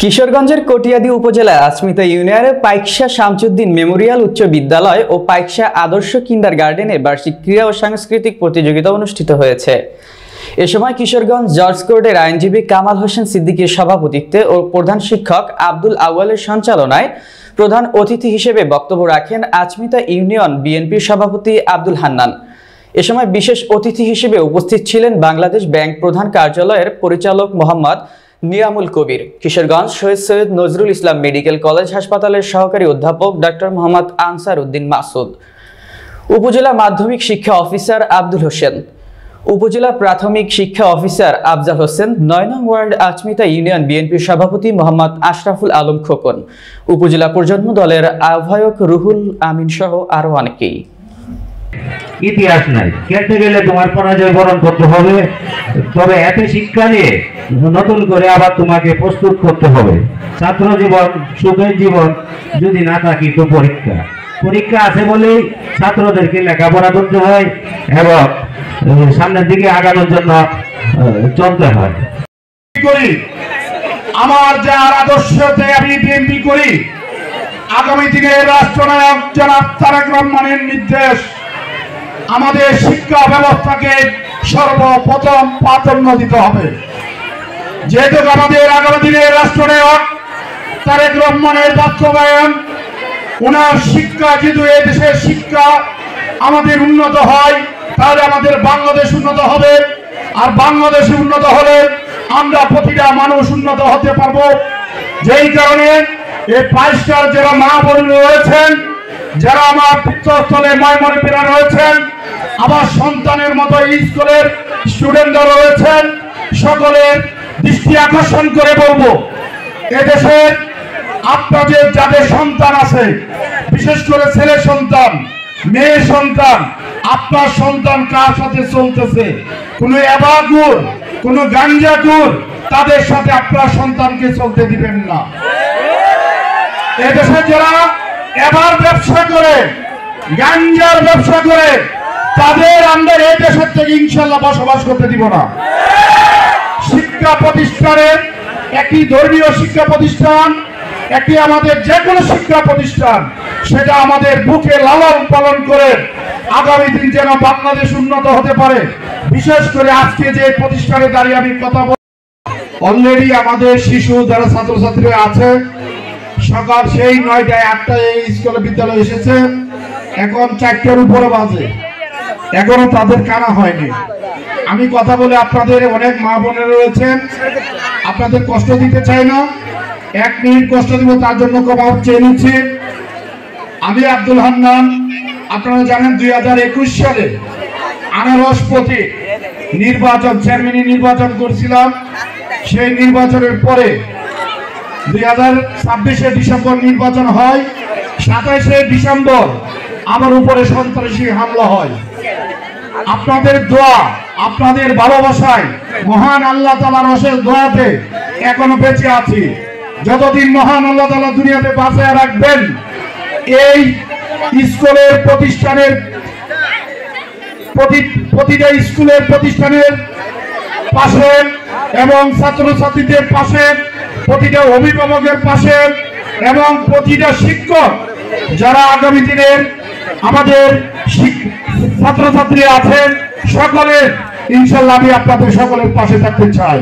কিশোরগঞ্জের কটিয়াদী উপজেলায় আচমিতা ইউনিয়নের পাইকশা শামসুদ্দিন মেমোরিয়াল উচ্চ বিদ্যালয় ও পাইকশা আদর্শ কিন্ডারগার্টেনে বার্ষিক ক্রীড়া ও সাংস্কৃতিক প্রতিযোগিতা অনুষ্ঠিত হয়েছে। এ সময় কিশোরগঞ্জ জর্জ কোর্টের আইনজীবী কামাল হোসেন সিদ্দিকীর সভাপতিত্বে ও প্রধান শিক্ষক আব্দুল আউয়ালের সঞ্চালনায় প্রধান অতিথি হিসেবে বক্তব্য রাখেন আচমিতা ইউনিয়ন বিএনপির সভাপতি আব্দুল হান্নান। এ সময় বিশেষ অতিথি হিসেবে উপস্থিত ছিলেন বাংলাদেশ ব্যাংক প্রধান কার্যালয়ের পরিচালক মোহাম্মদ নিয়ামুল কবির, কিশোরগঞ্জ শহীদ সৈয়দ নজরুল ইসলাম মেডিকেল কলেজ হাসপাতালের সহকারী অধ্যাপক ডক্টর মোহাম্মদ আনসার উদ্দিন মাসুদ, উপজেলা মাধ্যমিক শিক্ষা অফিসার আব্দুল হোসেন, উপজেলা প্রাথমিক শিক্ষা অফিসার আফজাল হোসেন, ৯ নং ওয়ার্ড আচমিতা ইউনিয়ন বিএনপির সভাপতি মোহাম্মদ আশরাফুল আলম খোকন, উপজেলা প্রজন্ম দলের আহ্বায়ক রুহুল আমিন সহ আরো অনেকেই। ইতিহাস নাই, খেলতে গেলে তোমার পরাজয় বরণ করতে হবে, তবে এতে শিক্ষা নিয়ে নতুন করে আবার তোমাকে প্রস্তুত করতে হবে। ছাত্র জীবন সুখের জীবন যদি না থাকি তো পরীক্ষা আছে বলেই ছাত্রদেরকে লেখাপড়া করতে হয় এবং সামনের দিকে আগানোর জন্য চলতে হয়। আমার যার আদর্শতে আমি বিএনপি করি, আগামী দিনের রাষ্ট্রনায়ক জনাব তারেক রহমানের নির্দেশ আমাদের শিক্ষা ব্যবস্থাকে সর্বপ্রথম প্রাধান্য দিতে হবে। যেহেতু আমাদের আগামী দিনের রাষ্ট্রনায়ক তারেক রহমানের বাস্তবায়ন, ওনার শিক্ষা, যেহেতু এই দেশের শিক্ষা আমাদের উন্নত হয় তাহলে আমাদের বাংলাদেশ উন্নত হবে, আর বাংলাদেশ উন্নত হলে আমরা প্রতিটা মানুষ উন্নত হতে পারবো। যেই কারণে এই পাঁচটার যারা মা বোন রয়েছেন, যারা আমার পিতৃস্থলে ময়মনসিংহে রয়েছেন, আমার সন্তানের মতো স্কুলের স্টুডেন্টরা রয়েছেন, সকলের দৃষ্টি আকর্ষণ করে বলবো, এদেশের আপনাদের যাদের সন্তান আছে, বিশেষ করে ছেলে সন্তান, মেয়ে সন্তান, আপনার সন্তান কার সাথে চলতেছে, কোনো এবাগুর, কোনো গাঞ্জাগুর, তাদের সাথে আপনার সন্তানকে চলতে দিবেন না। এদেশে যারা এবার ব্যবসা করে, গাঞ্জার ব্যবসা করে, তাদের আমরা এই দেশের থেকে ইনশাল্লাহ বসবাস করতে দিব না। শিক্ষা প্রতিষ্ঠানের একটি ধর্মীয় শিক্ষা প্রতিষ্ঠান, একটি আমাদের যে কোনো শিক্ষা প্রতিষ্ঠান, সেটা আমাদের বুকে লালন পালন করে আগামী দিন যেন বাংলাদেশ উন্নত হতে পারে। বিশেষ করে আজকে যে প্রতিষ্ঠানে দাঁড়িয়ে আমি কথা বল, অলরেডি আমাদের শিশু যারা ছাত্রছাত্রী আছে, সকাল সেই 9টায় 8টায় এই স্কুলে বিদ্যালয়ে এসেছে, এখন 4টার উপরে বাজে, এখনো তাদের কানা হয়নি। আমি কথা বলে আপনাদের অনেক মা বোনেরা রয়েছেন, আপনাদের কষ্ট দিতে চাই না, 1 মিনিট কষ্ট দিব তার জন্য ক্ষমা চেয়ে নিচ্ছি। আমি আব্দুল হান্নান, আপনারা জানেন 2021 সালে আনারসপতি নির্বাচন, চেয়ারম্যান নির্বাচন করেছিলাম। সেই নির্বাচনের পরে 2026 ডিসেম্বর নির্বাচন হয়, 27 ডিসেম্বর আমার উপরে সন্ত্রাসী হামলা হয়। আপনাদের দোয়া, আপনাদের ভালোবাসায়, মহান আল্লাহ তাআলার অশেষ দোয়াতে এখনো বেঁচে আছি। যতদিন মহান আল্লাহ তাআলা দুনিয়াতে বাঁচিয়ে রাখবেন, এই স্কুলের প্রতিষ্ঠানের প্রতিটা স্কুলের প্রতিষ্ঠানের পাশে এবং ছাত্রছাত্রীদের পাশে, প্রতিটা অভিভাবকের পাশে এবং প্রতিটা শিক্ষক যারা আগামী দিনের আমাদের ছাত্রছাত্রী আছেন, সকলের ইনশাআল্লাহ আমি আপনাদের সকলের পাশে থাকতে চাই।